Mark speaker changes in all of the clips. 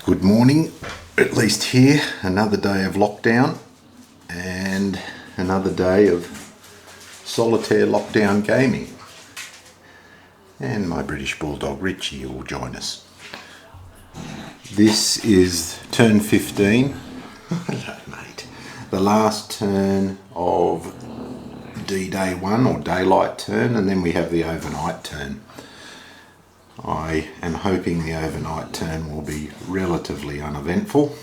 Speaker 1: Good morning, at least here. Another day of lockdown and another day of solitaire lockdown gaming. And my British Bulldog Richie will join us. This is turn 15. Hello, mate. The last turn of D-Day 1 or daylight turn, and then we have the overnight turn. I am hoping the overnight turn will be relatively uneventful,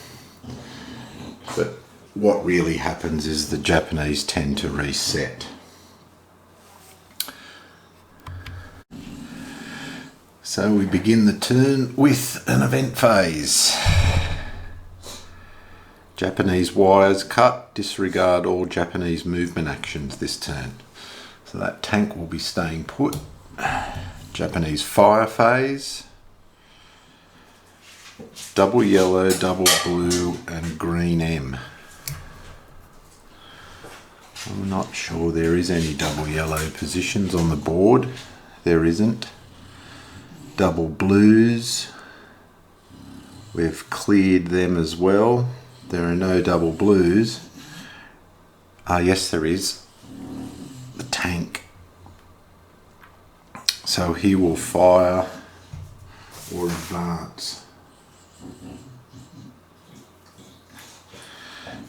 Speaker 1: but what really happens is the Japanese tend to reset. So we begin the turn with an event phase. Japanese wires cut, disregard all Japanese movement actions this turn. So that tank will be staying put. Japanese fire phase, double yellow, double blue and green M. I'm not sure there is any double yellow positions on the board. There isn't. Double blues, we've cleared them as well. There are no double blues. Yes, there is. The tank. So he will fire or advance.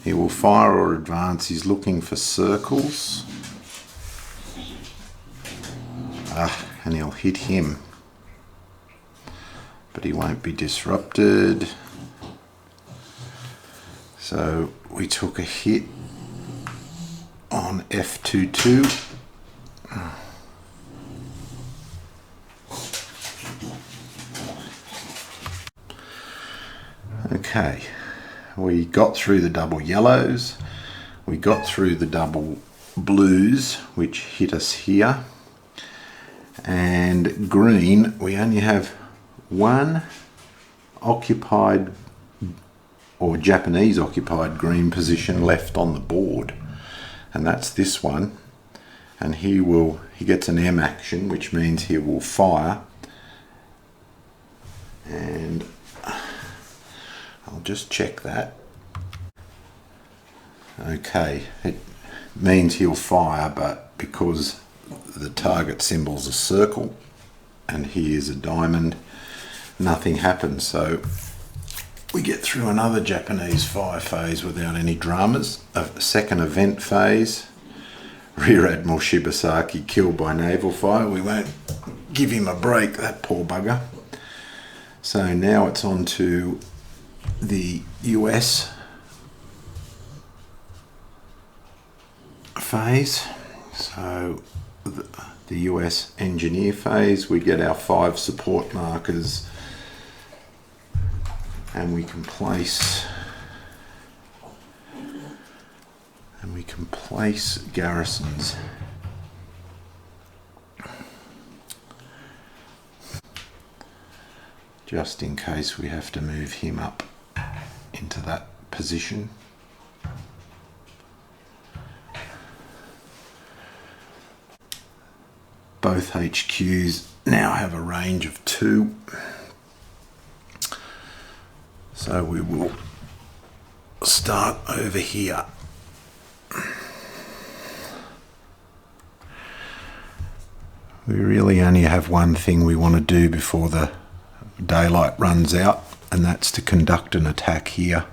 Speaker 1: He will fire or advance. He's looking for circles. And he'll hit him. But he won't be disrupted. So we took a hit on F22. Okay, we got through the double yellows, we got through the double blues, which hit us here, and green, we only have one occupied or Japanese occupied green position left on the board, and that's this one, and he gets an M action, which means he will fire, and I'll just check that. Okay, it means he'll fire, but because the target symbol's a circle and he is a diamond, nothing happens. So we get through another Japanese fire phase without any dramas. A second event phase, Rear Admiral Shibasaki killed by naval fire. We won't give him a break, that poor bugger. So now it's on to the US phase. So the US engineer phase, we get our 5 support markers and we can place garrisons. Just in case we have to move him up into that position. Both HQs now have a range of 2. So we will start over here. We really only have one thing we want to do before the daylight runs out, and that's to conduct an attack here.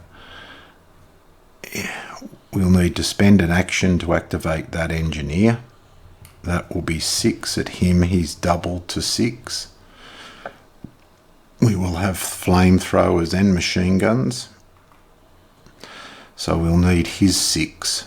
Speaker 1: We'll need to spend an action to activate that engineer. That will be 6 at him, he's doubled to 6. We will have flamethrowers and machine guns, so we'll need his 6.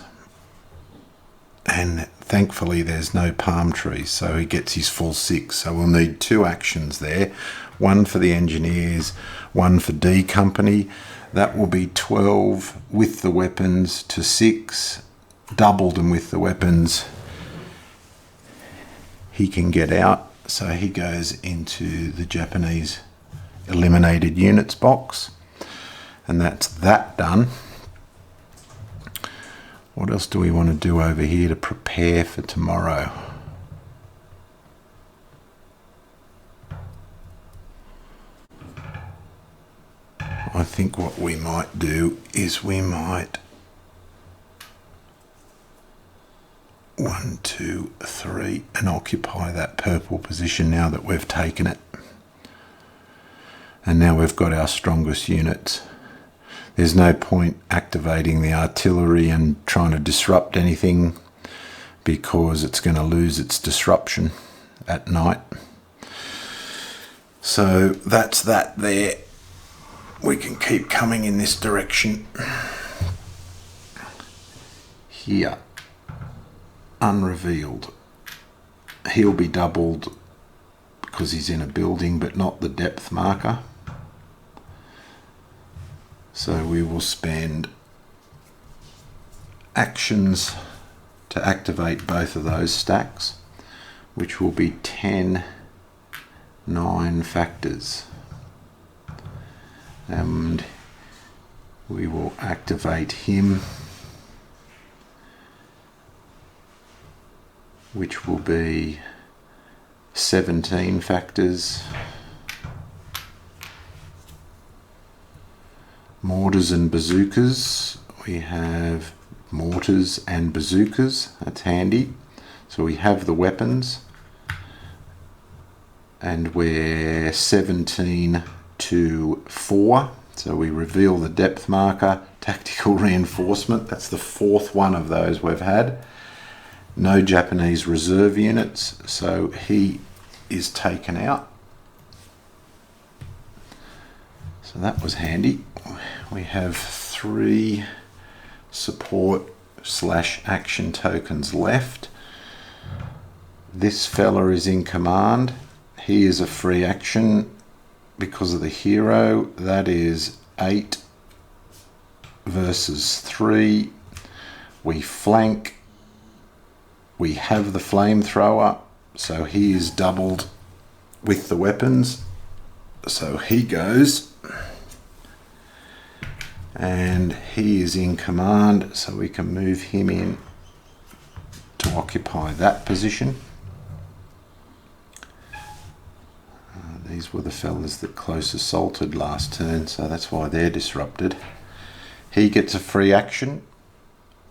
Speaker 1: And thankfully there's no palm trees, so he gets his full 6. So we'll need 2 actions there. One for the engineers, one for D Company. That will be 12 with the weapons to 6, doubled and with the weapons. He can get out, so he goes into the Japanese eliminated units box, and that's that done. What else do we want to do over here to prepare for tomorrow? I think what we might do is we might 1, 2, 3 and occupy that purple position now that we've taken it. And now we've got our strongest units. There's no point activating the artillery and trying to disrupt anything because it's going to lose its disruption at night. So that's that there. We can keep coming in this direction. Here, unrevealed. He'll be doubled because he's in a building, but not the depth marker. So we will spend actions to activate both of those stacks, which will be 10, 9 factors. And we will activate him, which will be 17 factors. Mortars and bazookas. We have mortars and bazookas. That's handy. So we have the weapons, and we're 17 to 4. So we reveal the depth marker. Tactical reinforcement. That's the 4th one of those we've had. No Japanese reserve units, so he is taken out. So that was handy. We have 3 support / action tokens left. This fella is in command. He is a free action because of the hero. That is 8 versus 3. We flank. We have the flamethrower, so he is doubled with the weapons. So he goes, and he is in command, so we can move him in to occupy that position. These were the fellas that close assaulted last turn, so that's why they're disrupted. He gets a free action.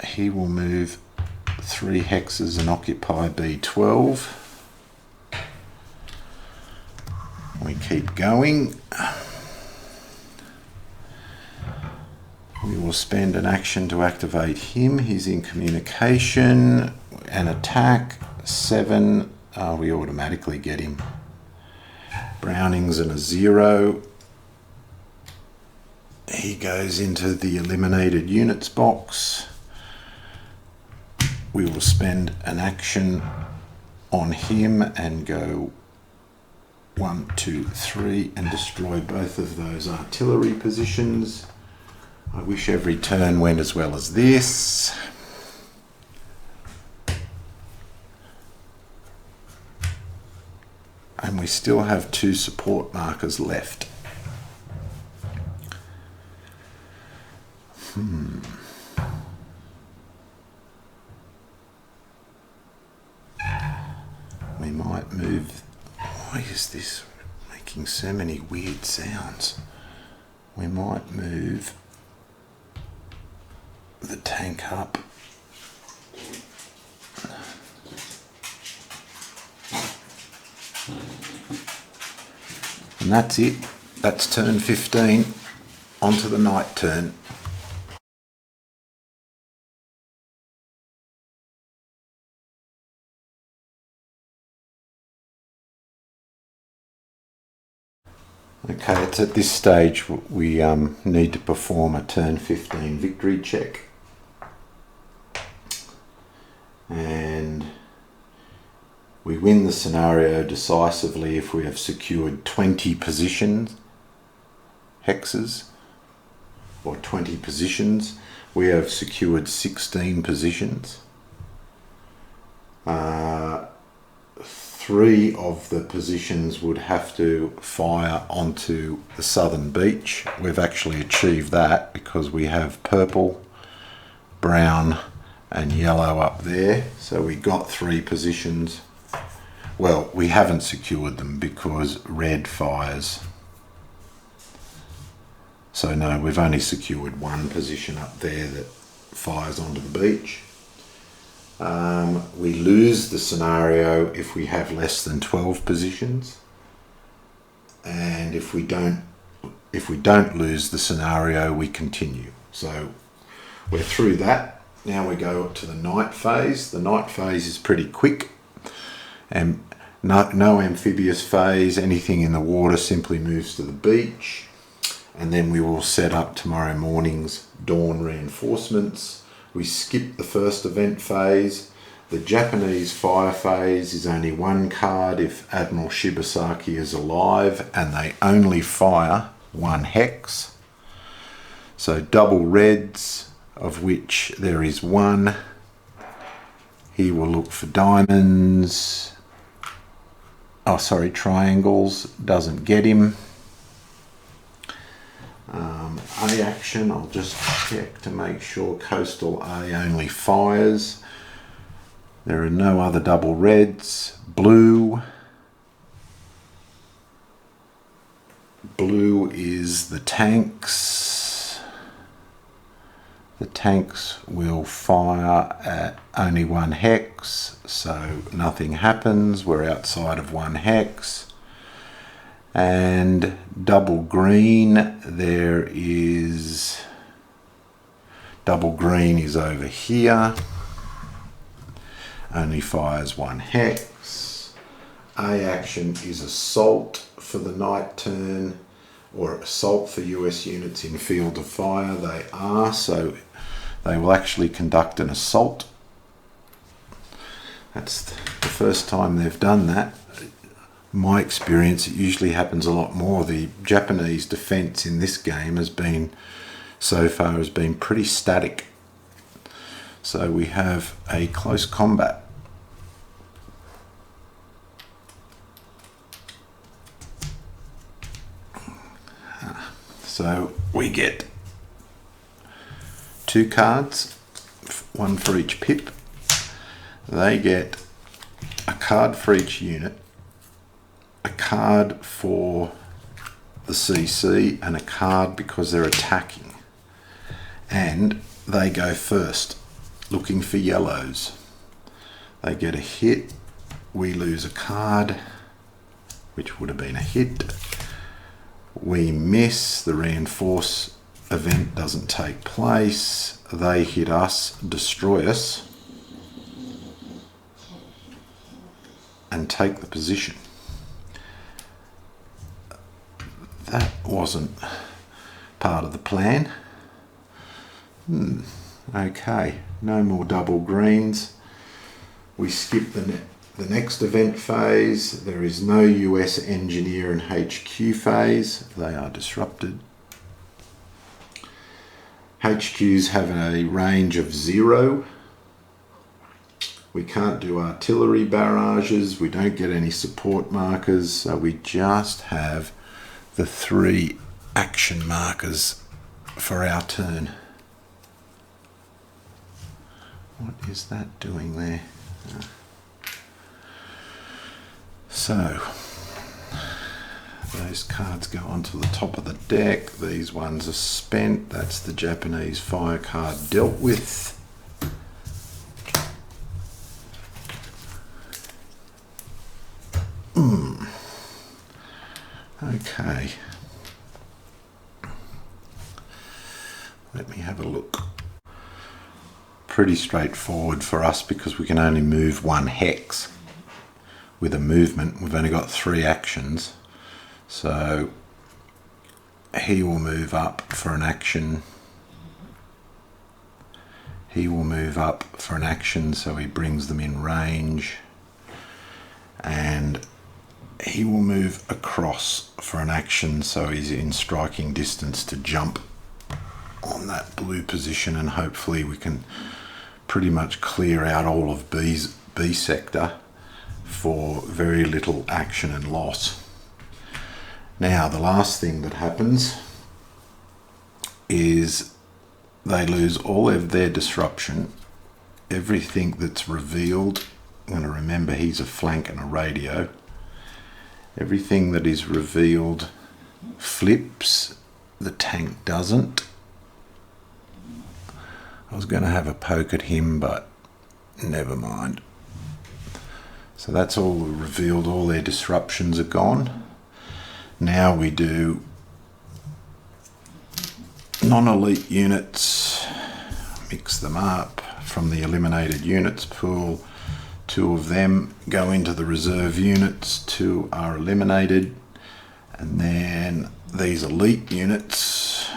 Speaker 1: He will move 3 hexes and occupy B12. We keep going. We will spend an action to activate him. He's in communication. An attack. 7. We automatically get him. Brownings and a 0. He goes into the eliminated units box. We will spend an action on him and go 1, 2, 3 and destroy both of those artillery positions. I wish every turn went as well as this. And we still have 2 support markers left. We might move. Why is this making so many weird sounds? We might move the tank up. And that's it. That's turn 15. On to the night turn. Okay, it's at this stage we need to perform a turn 15 victory check. And we win the scenario decisively if we have secured 20 positions, hexes, or 20 positions. We have secured 16 positions. 3 of the positions would have to fire onto the southern beach. We've actually achieved that because we have purple, brown and yellow up there. So we got 3 positions. Well, we haven't secured them because red fires. So no, we've only secured one position up there that fires onto the beach. We lose the scenario if we have less than 12 positions, and if we don't lose the scenario, we continue. So we're through that. Now we go up to the night phase. The night phase is pretty quick, and no amphibious phase. Anything in the water simply moves to the beach, and then we will set up tomorrow morning's dawn reinforcements. We skip the first event phase. The Japanese fire phase is only one card if Admiral Shibasaki is alive, and they only fire one hex. So double reds, of which there is one. He will look for diamonds. Oh, sorry, triangles. Doesn't get him. A action, I'll just check to make sure coastal A only fires. There are no other double reds. Blue. Blue is the tanks. The tanks will fire at only one hex, so nothing happens. We're outside of one hex. And double green, double green is over here. Only fires one hex. A action is assault for the night turn, or assault for US units in field of fire. They are, so they will actually conduct an assault. That's the first time they've done that. In my experience, it usually happens a lot more. The Japanese defense in this game so far has been pretty static. So we have a close combat. So we get 2 cards, one for each pip. They get a card for each unit, a card for the CC, and a card because they're attacking. And they go first, looking for yellows. They get a hit, we lose a card, which would have been a hit. We miss, the reinforce event doesn't take place. They hit us, destroy us, and take the position. That wasn't part of the plan. Okay, no more double greens. We skip the next event phase. There is no US engineer and HQ phase. They are disrupted. HQs have a range of 0. We can't do artillery barrages. We don't get any support markers. So we just have the 3 action markers for our turn. What is that doing there? So those cards go onto the top of the deck. These ones are spent. That's the Japanese fire card dealt with. Okay. Let me have a look. Pretty straightforward for us because we can only move 1 hex. With a movement, we've only got 3 actions. So he will move up for an action. He will move up for an action, so he brings them in range. And he will move across for an action, so he's in striking distance to jump on that blue position, and hopefully we can pretty much clear out all of B sector for very little action and loss. Now the last thing that happens is they lose all of their disruption. Everything that's revealed, I'm going to remember he's a flank and a radio. Everything that is revealed flips the tank doesn't. I was going to have a poke at him, but never mind. So that's all revealed, all their disruptions are gone. Now we do non-elite units, mix them up from the eliminated units pool. 2 of them go into the reserve units, 2 are eliminated, and then these elite units,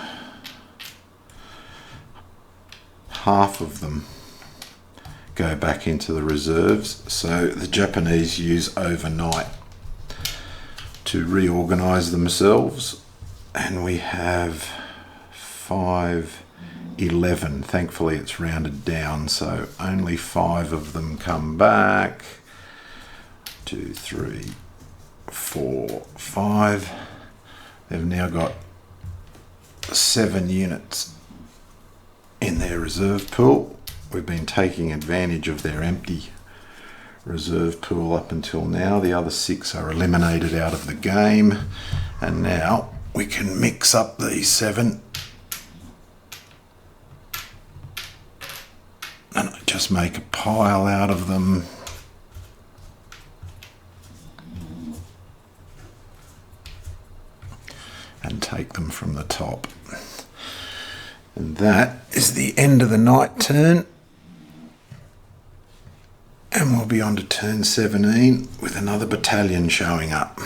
Speaker 1: half of them go back into the reserves. So the Japanese use overnight to reorganize themselves, and we have 5, 11. Thankfully it's rounded down, so only 5 of them come back. 2, 3, 4, 5. They've now got 7 units in their reserve pool. We've been taking advantage of their empty reserve pool up until now. The other 6 are eliminated out of the game, and now we can mix up these 7 and just make a pile out of them. And take them from the top. And that is the end of the night turn. And we'll be on to turn 17 with another battalion showing up.